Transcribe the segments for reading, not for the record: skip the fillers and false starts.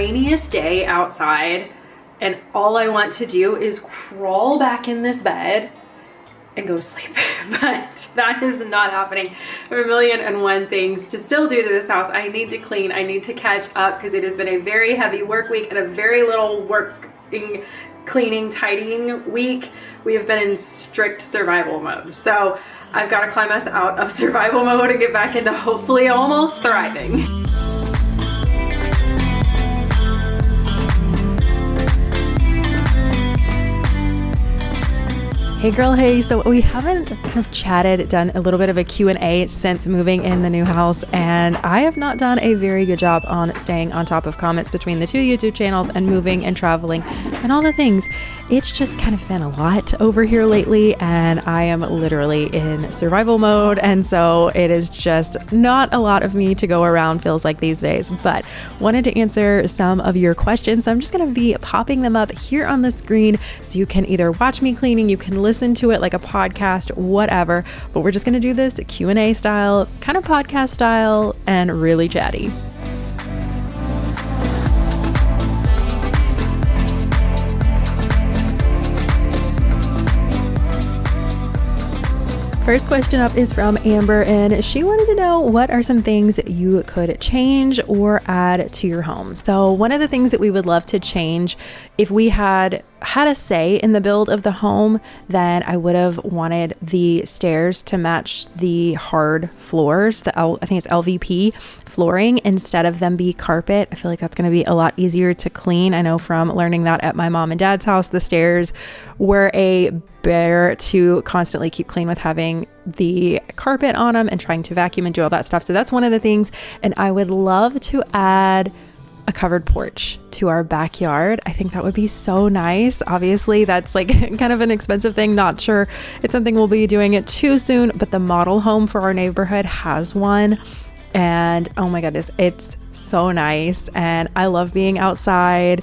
rainiest day outside, and all I want to do is crawl back in this bed and go to sleep. But that is not happening. I have a million and one things to still do to this house. I need to clean. I need to catch up because it has been a very heavy work week and a very little working, cleaning, tidying week. We have been in strict survival mode. So I've got to climb us out of survival mode and get back into hopefully almost thriving. Hey girl, hey. So we haven't kind of chatted, done a little bit of a Q&A since moving in the new house, and I have not done a very good job on staying on top of comments between the two YouTube channels and moving and traveling and all the things. It's just kind of been a lot over here lately, and I am literally in survival mode, and so it is just not a lot of me to go around, feels like, these days. But wanted to answer some of your questions, so I'm just going to be popping them up here on the screen so you can either watch me cleaning, you can listen to it like a podcast, whatever, but we're just going to do this Q&A style, kind of podcast style, and really chatty. First question up is from Amber, and she wanted to know, what are some things you could change or add to your home? So one of the things that we would love to change, if we had a say in the build of the home, then I would have wanted the stairs to match the hard floors, I think it's LVP flooring, instead of them be carpet. I feel like that's going to be a lot easier to clean. I know from learning that at my mom and dad's house, the stairs were a bear to constantly keep clean with having the carpet on them and trying to vacuum and do all that stuff. So that's one of the things. And I would love to add a covered porch to our backyard. I think that would be so nice. Obviously, that's like kind of an expensive thing. Not sure it's something we'll be doing it too soon, but the model home for our neighborhood has one. And oh my goodness, it's so nice. And I love being outside.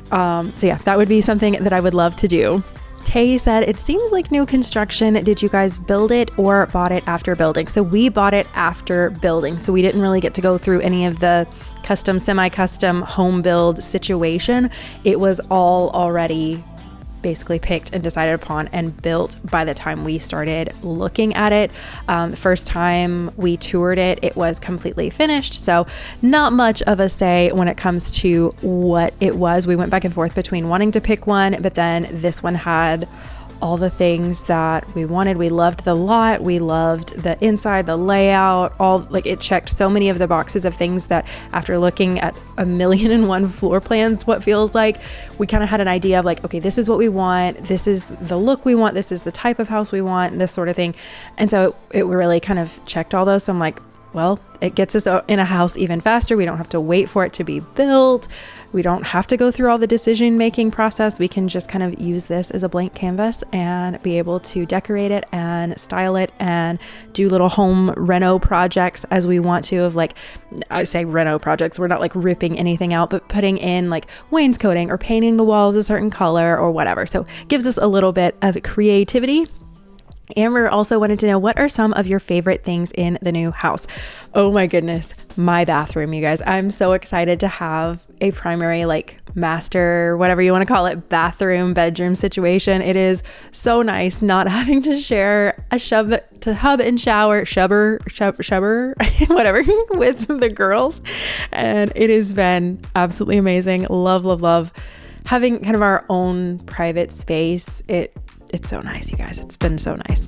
So yeah, that would be something that I would love to do. Tay said, it seems like new construction. Did you guys build it or bought it after building? So we bought it after building. So we didn't really get to go through any of the custom, semi-custom home build situation. It was all already basically picked and decided upon and built by the time we started looking at it. The first time we toured it, it was completely finished. So not much of a say when it comes to what it was. We went back and forth between wanting to pick one, but then this one had all the things that we wanted. We loved the lot. We loved the inside, the layout, it checked so many of the boxes of things that after looking at 1,000,001 floor plans, what feels like, we kind of had an idea of like, okay, this is what we want. This is the look we want. This is the type of house we want, this sort of thing. And so it really kind of checked all those. So I'm like, well, it gets us in a house even faster. We don't have to wait for it to be built. We don't have to go through all the decision-making process. We can just kind of use this as a blank canvas and be able to decorate it and style it and do little home reno projects as we want to, of like, I say reno projects, we're not like ripping anything out, but putting in like wainscoting or painting the walls a certain color or whatever. So it gives us a little bit of creativity. Amber also wanted to know, what are some of your favorite things in the new house? Oh my goodness, my bathroom, you guys. I'm so excited to have a primary, like master, whatever you want to call it, bathroom, bedroom situation. It is so nice not having to share a hub and shower, shubber, whatever, with the girls. And it has been absolutely amazing. Love having kind of our own private space. It's so nice, you guys. It's been so nice.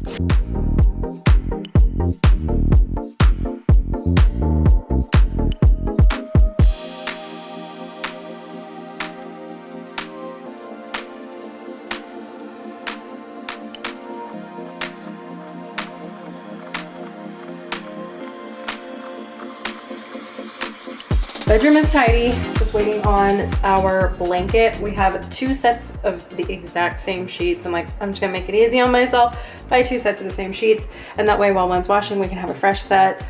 Bedroom is tidy, just waiting on our blanket. We have 2 sets of the exact same sheets. I'm just gonna make it easy on myself, buy 2 sets of the same sheets, and that way while one's washing, we can have a fresh set.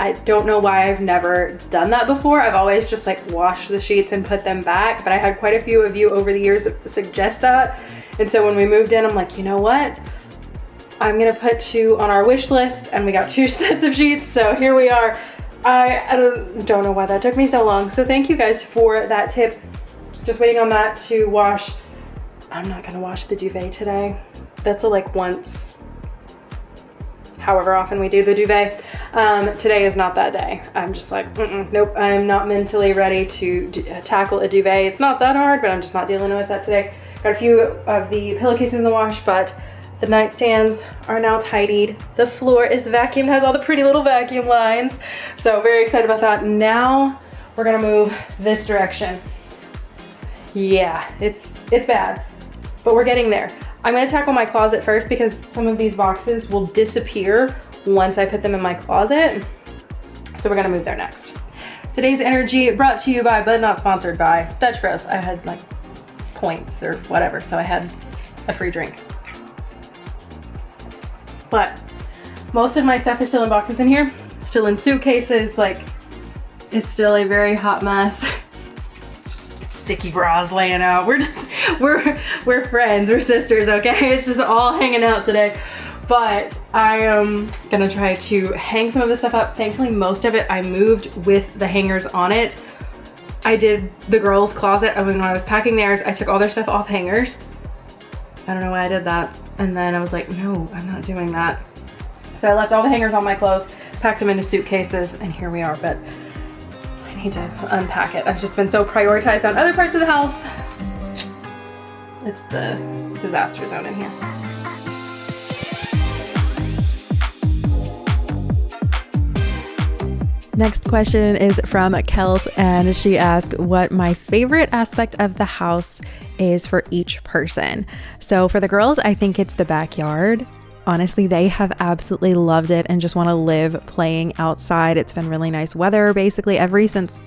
I don't know why I've never done that before. I've always just like washed the sheets and put them back, but I had quite a few of you over the years suggest that. And so when we moved in, I'm like, you know what? I'm gonna put 2 on our wish list, and we got 2 sets of sheets, so here we are. I don't know why that took me so long. So thank you guys for that tip. Just waiting on that to wash. I'm not gonna wash the duvet today. That's like once, however often we do the duvet. Today is not that day. I'm just like, nope, I'm not mentally ready to tackle a duvet. It's not that hard, but I'm just not dealing with that today. Got a few of the pillowcases in the wash, but the nightstands are now tidied. The floor is vacuumed, has all the pretty little vacuum lines. So very excited about that. Now we're gonna move this direction. Yeah, it's bad, but we're getting there. I'm gonna tackle my closet first because some of these boxes will disappear once I put them in my closet. So we're gonna move there next. Today's energy brought to you by, but not sponsored by, Dutch Bros. I had like points or whatever, so I had a free drink. But most of my stuff is still in boxes in here, still in suitcases, like it's still a very hot mess. Just sticky bras laying out. We're friends, we're sisters, okay? It's just all hanging out today. But I am gonna try to hang some of this stuff up. Thankfully, most of it I moved with the hangers on it. I did the girls' closet. When I was packing theirs, I took all their stuff off hangers. I don't know why I did that. And then I was like, no, I'm not doing that. So I left all the hangers on my clothes, packed them into suitcases, and here we are. But I need to unpack it. I've just been so prioritized on other parts of the house. It's the disaster zone in here. Next question is from Kels, and she asked what my favorite aspect of the house is for each person. So for the girls, I think it's the backyard. Honestly, they have absolutely loved it and just want to live playing outside. It's been really nice weather basically ever since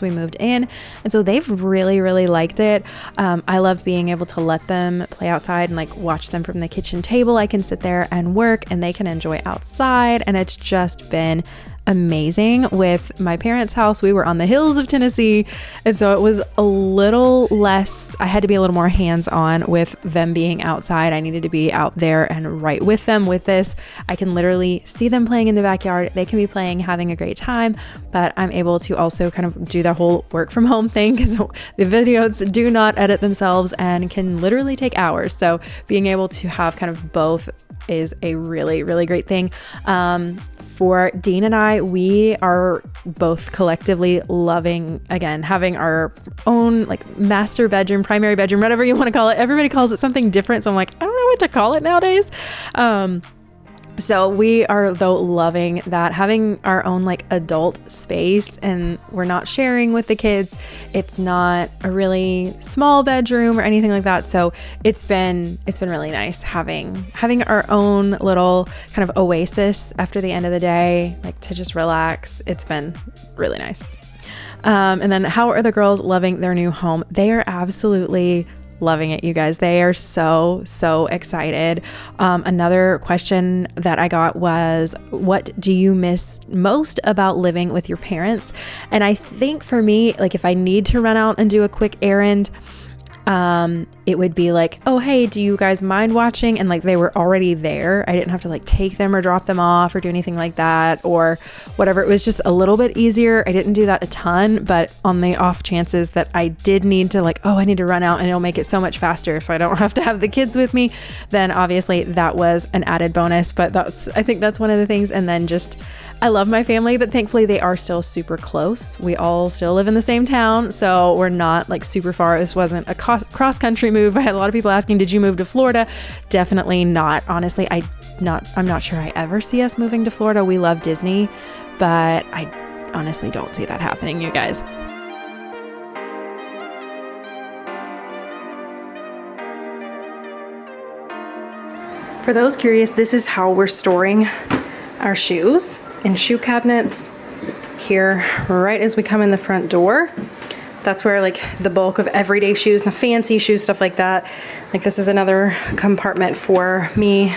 we moved in. And so they've really, really liked it. I love being able to let them play outside and like watch them from the kitchen table. I can sit there and work and they can enjoy outside. And it's just been amazing. With my parents' house, we were on the hills of Tennessee, and so it was a little less, I had to be a little more hands-on with them being outside. I needed to be out there and right with them. With this, I can literally see them playing in the backyard. They can be playing, having a great time, but I'm able to also kind of do the whole work from home thing because the videos do not edit themselves and can literally take hours. So being able to have kind of both is a really, really great thing. For Dean and I, we are both collectively loving, again, having our own like master bedroom, primary bedroom, whatever you want to call it. Everybody calls it something different. So I'm like, I don't know what to call it nowadays. So we are though loving that, having our own like adult space, and we're not sharing with the kids. It's not a really small bedroom or anything like that. So it's been really nice having our own little kind of oasis after the end of the day, like to just relax. It's been really nice. And then how are the girls loving their new home? They are absolutely loving it, you guys. They are so excited. Another question that I got was, what do you miss most about living with your parents? And I think for me, like if I need to run out and do a quick errand, it would be like, oh, hey, do you guys mind watching? And like they were already there. I didn't have to like take them or drop them off or do anything like that or whatever. It was just a little bit easier. I didn't do that a ton, but on the off chances that I did need to like, oh, I need to run out, and it'll make it so much faster if I don't have to have the kids with me, then obviously that was an added bonus. But I think that's one of the things. And then just, I love my family, but thankfully they are still super close. We all still live in the same town, so we're not like super far. This wasn't a cross-country move. I had a lot of people asking, did you move to Florida? Definitely not. Honestly, I'm not sure I ever see us moving to Florida. We love Disney, but I honestly don't see that happening, you guys. For those curious, this is how we're storing our shoes in shoe cabinets here right as we come in the front door. That's where like the bulk of everyday shoes, the fancy shoes, stuff like that. Like this is another compartment for me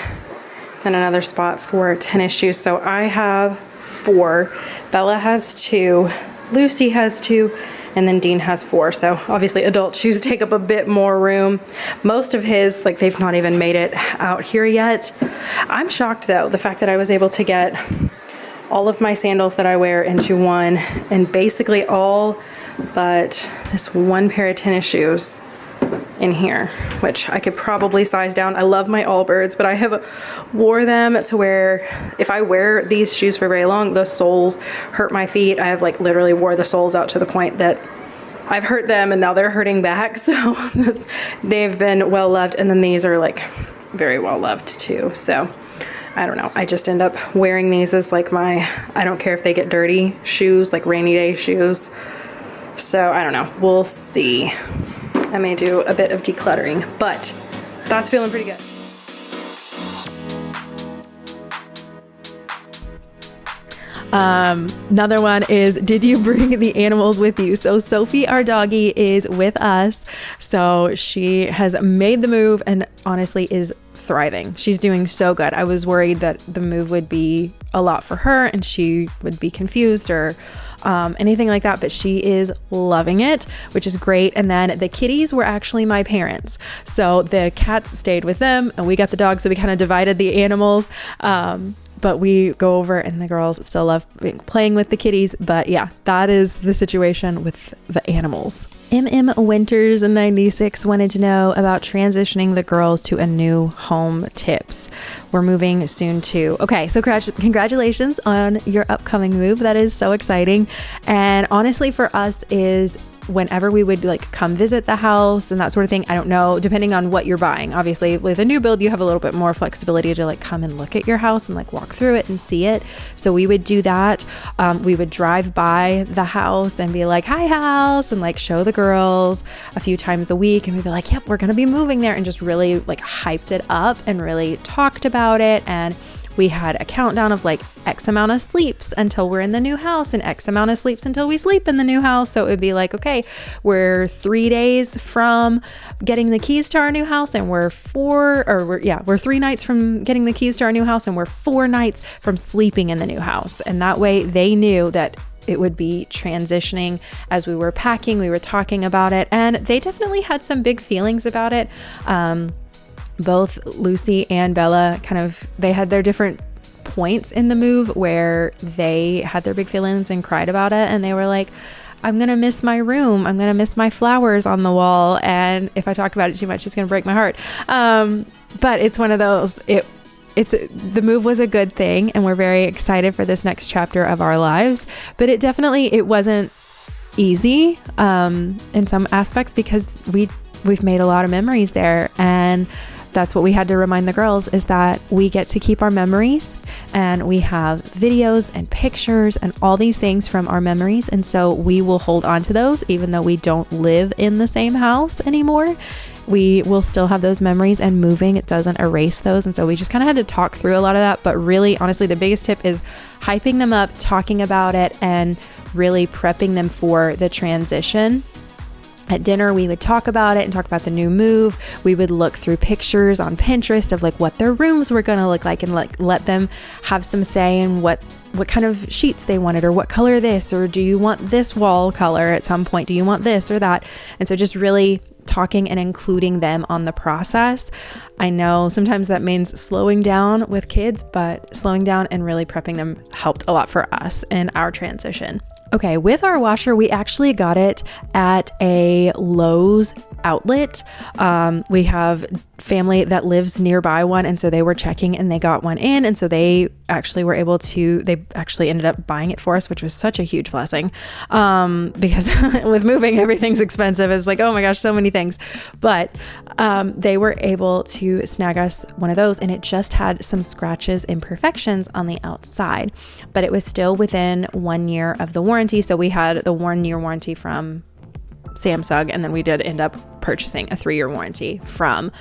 and another spot for tennis shoes. So I have 4. Bella has 2. Lucy has 2. And then Dean has 4. So obviously adult shoes take up a bit more room. Most of his, like they've not even made it out here yet. I'm shocked though, the fact that I was able to get all of my sandals that I wear into one, and basically all but this one pair of tennis shoes in here, which I could probably size down. I love my Allbirds, but I have wore them to where if I wear these shoes for very long, the soles hurt my feet. I have like literally wore the soles out to the point that I've hurt them and now they're hurting back. So they've been well loved. And then these are like very well loved too. So I don't know. I just end up wearing these as like my, I don't care if they get dirty shoes, like rainy day shoes. So I don't know. We'll see. I may do a bit of decluttering, but that's feeling pretty good. Another one is, did you bring the animals with you? So Sophie, our doggie, is with us. So she has made the move and honestly is thriving. She's doing so good. I was worried that the move would be a lot for her and she would be confused or anything like that, but she is loving it, which is great. And then the kitties were actually my parents. So the cats stayed with them and we got the dogs. So we kind of divided the animals. But we go over and the girls still love playing with the kitties. But yeah, that is the situation with the animals. MM Winters 96 wanted to know about transitioning the girls to a new home tips. We're moving soon too. Okay, so congratulations on your upcoming move. That is so exciting. And honestly for us is whenever we would like come visit the house and that sort of thing, I don't know, depending on what you're buying. Obviously with a new build, you have a little bit more flexibility to like come and look at your house and like walk through it and see it. So we would do that. We would drive by the house and be like, hi house, and like show the girls a few times a week. And we'd be like, yep, we're going to be moving there, and just really like hyped it up and really talked about it. And we had a countdown of like X amount of sleeps until we're in the new house and X amount of sleeps until we sleep in the new house. So it would be like, okay, we're 3 days from getting the keys to our new house and we're 3 nights from getting the keys to our new house and we're 4 nights from sleeping in the new house. And that way they knew that it would be transitioning as we were packing, we were talking about it, and they definitely had some big feelings about it. Both Lucy and Bella they had their different points in the move where they had their big feelings and cried about it. And they were like, I'm going to miss my room. I'm going to miss my flowers on the wall. And if I talk about it too much, it's going to break my heart. But it's one of those, the move was a good thing. And we're very excited for this next chapter of our lives. But it wasn't easy in some aspects because we've made a lot of memories there. And that's what we had to remind the girls, is that we get to keep our memories and we have videos and pictures and all these things from our memories. And so we will hold on to those, even though we don't live in the same house anymore. We will still have those memories, and moving, it doesn't erase those. And so we just kind of had to talk through a lot of that. But really, honestly, the biggest tip is hyping them up, talking about it, and really prepping them for the transition. At dinner, we would talk about it and talk about the new move. We would look through pictures on Pinterest of like what their rooms were going to look like, and like let them have some say in what kind of sheets they wanted, or what color this, or do you want this wall color at some point? Do you want this or that? And so just really talking and including them on the process. I know sometimes that means slowing down with kids, but slowing down and really prepping them helped a lot for us in our transition. Okay, with our washer, we actually got it at a Lowe's outlet. We have family that lives nearby one, and so they were checking and they got one in, and so they actually ended up buying it for us, which was such a huge blessing, because with moving, everything's expensive. It's like, oh my gosh, so many things. But they were able to snag us one of those, and it just had some scratches, imperfections on the outside, but it was still within 1 year of the warranty. So we had the 1 year warranty from Samsung, and then we did end up purchasing a 3-year warranty from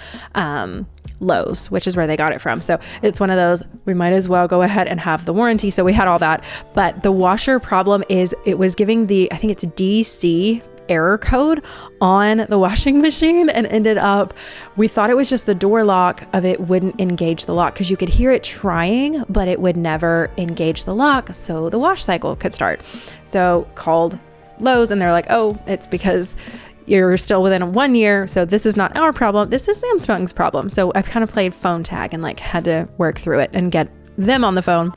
Lowe's, which is where they got it from. So it's one of those, we might as well go ahead and have the warranty. So we had all that, but the washer problem is it was giving I think it's DC error code on the washing machine, and ended up, we thought it was just the door lock of it wouldn't engage the lock, because you could hear it trying, but it would never engage the lock so the wash cycle could start. So called Lowe's, and they're like, oh, it's because you're still within 1 year. So this is not our problem. This is Samsung's problem. So I've kind of played phone tag and like had to work through it and get them on the phone.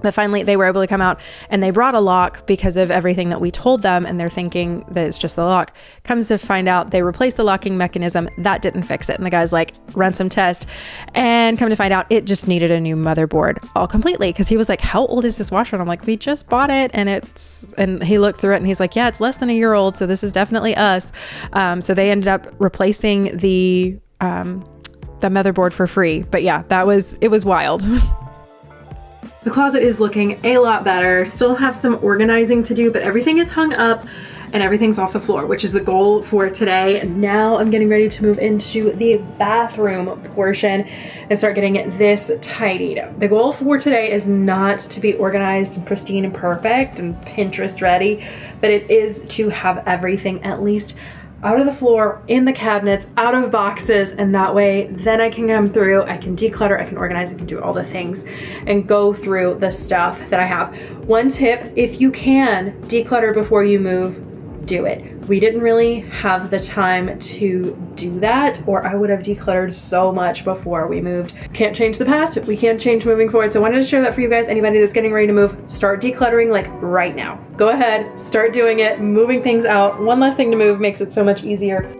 But finally, they were able to come out and they brought a lock because of everything that we told them. And they're thinking that it's just the lock. Comes to find out they replaced the locking mechanism. That didn't fix it. And the guy's like, run some tests. And come to find out, it just needed a new motherboard all completely. Because he was like, how old is this washer? And I'm like, we just bought it. And he looked through it and he's like, yeah, it's less than a year old. So this is definitely us. So they ended up replacing the motherboard for free. But yeah, it was wild. The closet is looking a lot better. Still have some organizing to do, but everything is hung up and everything's off the floor, which is the goal for today. And now I'm getting ready to move into the bathroom portion and start getting this tidied. The goal for today is not to be organized and pristine and perfect and Pinterest ready, but it is to have everything at least out of the floor, in the cabinets, out of boxes, and that way then I can come through, I can declutter, I can organize, I can do all the things and go through the stuff that I have. One tip, if you can declutter before you move, do it. We didn't really have the time to do that, or I would have decluttered so much before we moved. Can't change the past, we can't change moving forward. So I wanted to share that for you guys. Anybody that's getting ready to move, start decluttering like right now. Go ahead, start doing it, moving things out. One less thing to move makes it so much easier.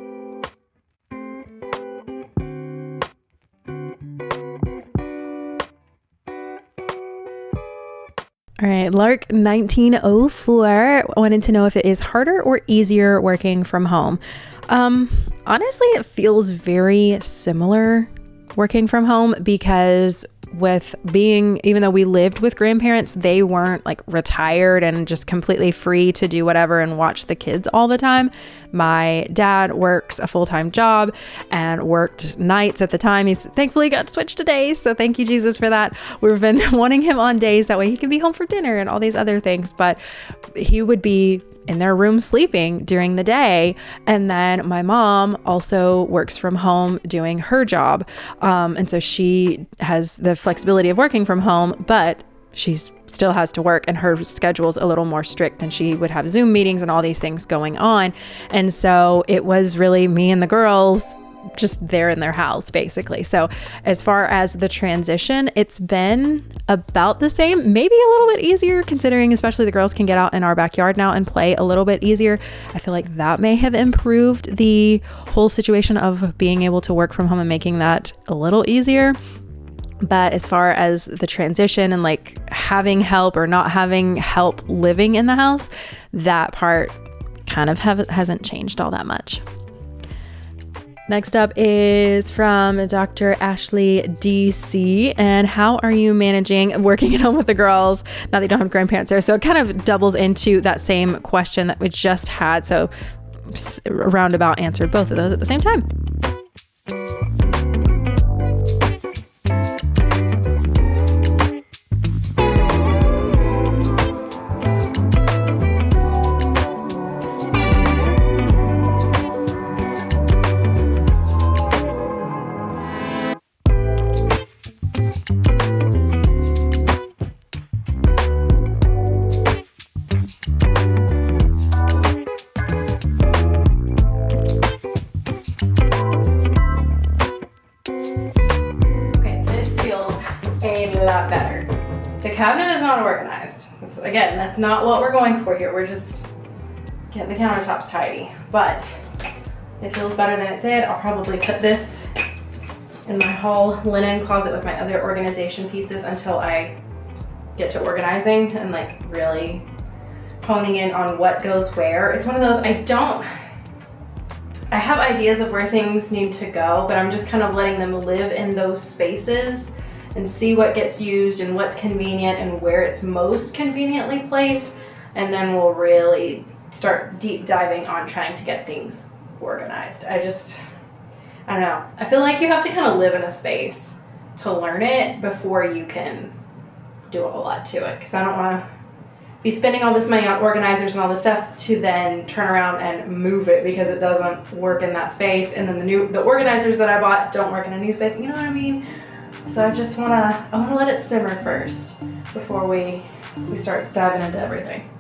All right, Lark 1904 wanted to know if it is harder or easier working from home. Honestly, it feels very similar working from home because even though we lived with grandparents, they weren't like retired and just completely free to do whatever and watch the kids all the time. My dad works a full-time job and worked nights at the time. He's thankfully got switched to days. So thank you, Jesus, for that. We've been wanting him on days. That way he can be home for dinner and all these other things. But he would be in their room sleeping during the day. And then my mom also works from home doing her job. And so she has the flexibility of working from home, but she still has to work and her schedule's a little more strict and she would have Zoom meetings and all these things going on. And so it was really me and the girls just there in their house, basically. So as far as the transition, it's been about the same, maybe a little bit easier considering especially the girls can get out in our backyard now and play a little bit easier. I feel like that may have improved the whole situation of being able to work from home and making that a little easier. But as far as the transition and like having help or not having help living in the house, that part kind of hasn't changed all that much. Next up is from Dr. Ashley DC. And how are you managing working at home with the girls now that you don't have grandparents there? So it kind of doubles into that same question that we just had. So roundabout answered both of those at the same time. Cabinet is not organized. Again, that's not what we're going for here. We're just getting the countertops tidy, but it feels better than it did. I'll probably put this in my whole linen closet with my other organization pieces until I get to organizing and like really honing in on what goes where. It's one of those, I have ideas of where things need to go, but I'm just kind of letting them live in those spaces and see what gets used and what's convenient and where it's most conveniently placed. And then we'll really start deep diving on trying to get things organized. I don't know. I feel like you have to kind of live in a space to learn it before you can do a whole lot to it. Because I don't want to be spending all this money on organizers and all this stuff to then turn around and move it because it doesn't work in that space. And then the organizers that I bought don't work in a new space. You know what I mean? So I want to let it simmer first before we start diving into everything.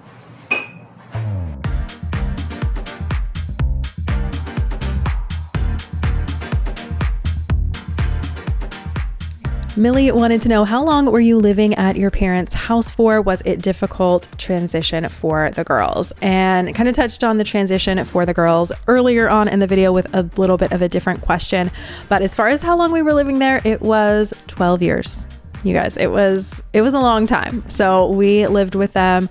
Millie wanted to know, how long were you living at your parents' house for? Was it difficult transition for the girls? And kind of touched on the transition for the girls earlier on in the video with a little bit of a different question. But as far as how long we were living there, it was 12 years. You guys, it was a long time. So we lived with them.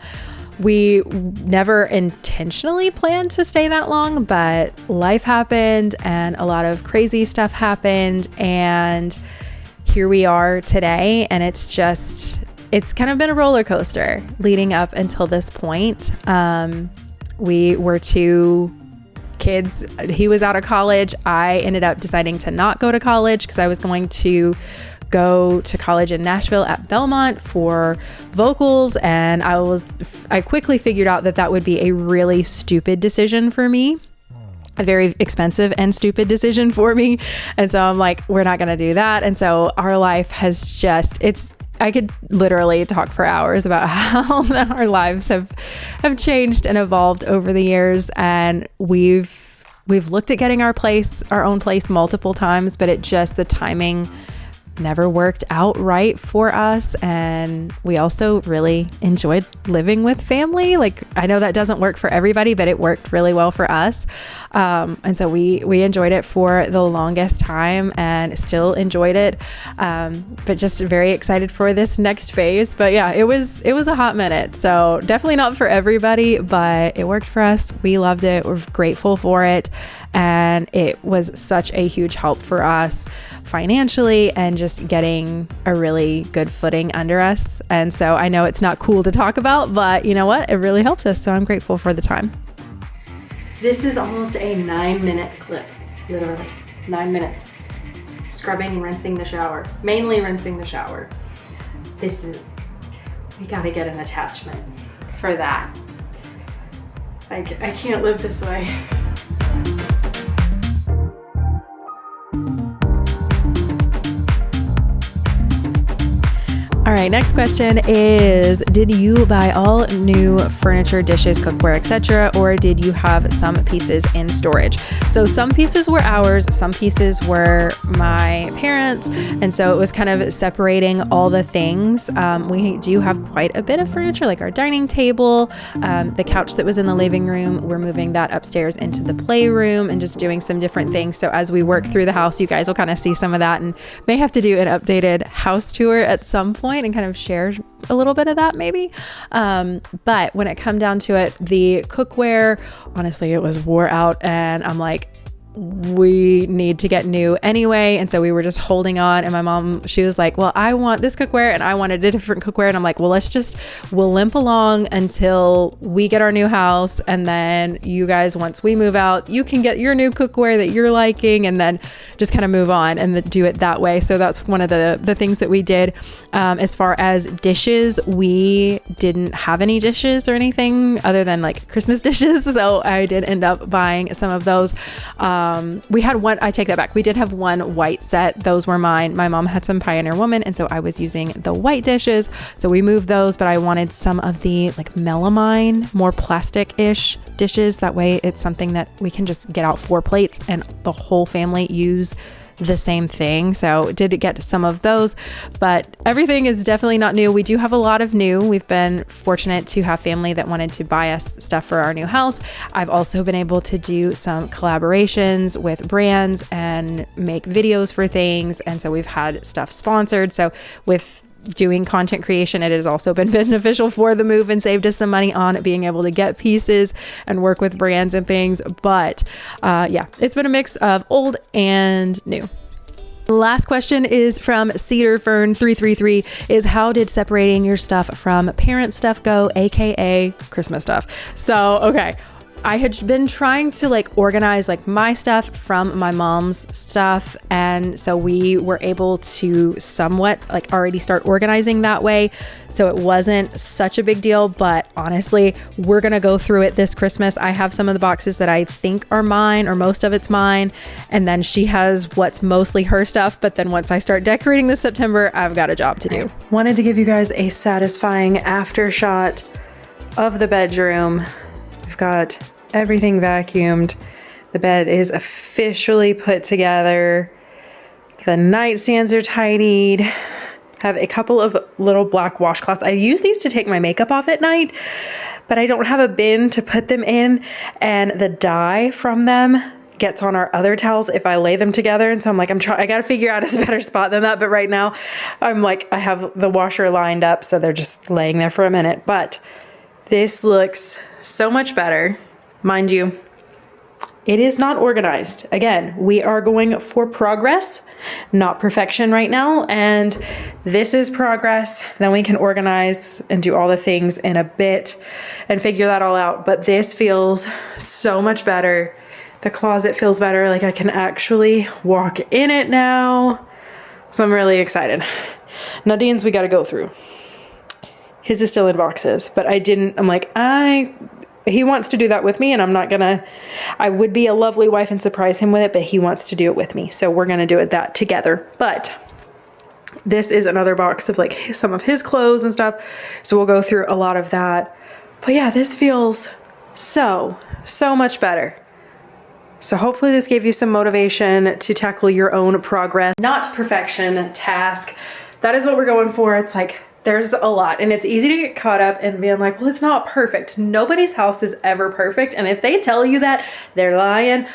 We never intentionally planned to stay that long, but life happened and a lot of crazy stuff happened, and here we are today. And it's kind of been a roller coaster leading up until this point. We were two kids. He was out of college. I ended up deciding to not go to college because I was going to go to college in Nashville at Belmont for vocals, and I quickly figured out that would be a really stupid decision for me. A very expensive and stupid decision for me. And so I'm like, we're not going to do that. And so our life has I could literally talk for hours about how our lives have changed and evolved over the years. And we've looked at getting our own place multiple times, but the timing never worked out right for us. And we also really enjoyed living with family. Like, I know that doesn't work for everybody, but it worked really well for us. And so we enjoyed it for the longest time and still enjoyed it. But just very excited for this next phase. But yeah, it was a hot minute. So definitely not for everybody, but it worked for us. We loved it. We're grateful for it. And it was such a huge help for us financially and just getting a really good footing under us. And so I know it's not cool to talk about, but you know what? It really helps us. So I'm grateful for the time. This is almost a 9-minute clip, literally 9 minutes. Scrubbing and rinsing the shower, mainly rinsing the shower. We gotta get an attachment for that. I can't live this way. All right, next question is, did you buy all new furniture, dishes, cookware, etc., or did you have some pieces in storage? So some pieces were ours, some pieces were my parents, and so it was kind of separating all the things. We do have quite a bit of furniture, like our dining table, the couch that was in the living room. We're moving that upstairs into the playroom and just doing some different things. So as we work through the house, you guys will kind of see some of that and may have to do an updated house tour at some point and kind of share a little bit of that maybe. But when it come down to it, the cookware, honestly, it was wore out, and I'm like, we need to get new anyway. And so we were just holding on, and my mom, she was like, well, I want this cookware and I wanted a different cookware. And I'm like, well, we'll limp along until we get our new house. And then you guys, once we move out, you can get your new cookware that you're liking, and then just kind of move on and do it that way. So that's one of the things that we did. As far as dishes, we didn't have any dishes or anything other than like Christmas dishes. So I did end up buying some of those. We had one, I take that back. We did have one white set. Those were mine. My mom had some Pioneer Woman, and so I was using the white dishes. So we moved those, but I wanted some of the like melamine, more plastic-ish dishes. That way it's something that we can just get out 4 plates and the whole family use the same thing. So did get some of those, but everything is definitely not new. We do have a lot of new. We've been fortunate to have family that wanted to buy us stuff for our new house. I've also been able to do some collaborations with brands and make videos for things. And so we've had stuff sponsored. So with doing content creation, it has also been beneficial for the move and saved us some money on being able to get pieces and work with brands and things. But yeah, it's been a mix of old and new. Last question is from Cedar Fern 333 is, how did separating your stuff from parent stuff go, aka Christmas stuff? So, okay. I had been trying to like organize like my stuff from my mom's stuff. And so we were able to somewhat like already start organizing that way. So it wasn't such a big deal, but honestly, we're going to go through it this Christmas. I have some of the boxes that I think are mine, or most of it's mine. And then she has what's mostly her stuff. But then once I start decorating this September, I've got a job to do. Wanted to give you guys a satisfying after shot of the bedroom. We've got everything vacuumed. The bed is officially put together. The nightstands are tidied. have a couple of little black washcloths. I use these to take my makeup off at night, but I don't have a bin to put them in, and the dye from them gets on our other towels if I lay them together. And so I'm like, I gotta figure out a better spot than that. But right now I'm like, I have the washer lined up, so they're just laying there for a minute. But this looks so much better. Mind you, it is not organized. Again, we are going for progress, not perfection right now. And this is progress. Then we can organize and do all the things in a bit and figure that all out. But this feels so much better. The closet feels better. Like I can actually walk in it now. So I'm really excited. Nadine's we got to go through. His is still in boxes, but I'm like, he wants to do that with me, and I would be a lovely wife and surprise him with it, but he wants to do it with me. So we're going to do that together. But this is another box of like some of his clothes and stuff. So we'll go through a lot of that. But yeah, this feels so much better. So hopefully this gave you some motivation to tackle your own progress, not perfection task. That is what we're going for. It's like, there's a lot, and it's easy to get caught up and being like, well, it's not perfect. Nobody's house is ever perfect. And if they tell you that, they're lying,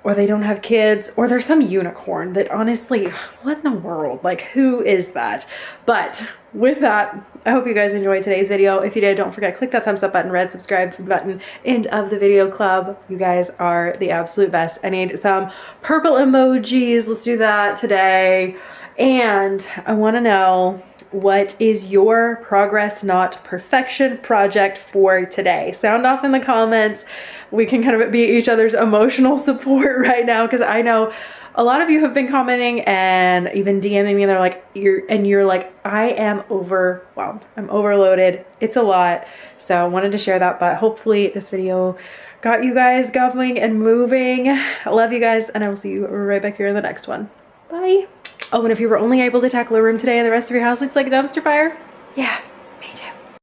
or they don't have kids, or there's some unicorn that honestly, what in the world? Like, who is that? But with that, I hope you guys enjoyed today's video. If you did, don't forget, click that thumbs up button, red subscribe button, end of the video club. You guys are the absolute best. I need some purple emojis. Let's do that today. And I want to know, what is your progress, not perfection project for today? Sound off in the comments. We can kind of be each other's emotional support right now, because I know a lot of you have been commenting and even DMing me, and they're like, you're like, I am overwhelmed. I'm overloaded. It's a lot. So I wanted to share that, but hopefully this video got you guys going and moving. I love you guys, and I will see you right back here in the next one. Bye. Oh, and if you were only able to tackle a room today and the rest of your house looks like a dumpster fire, yeah,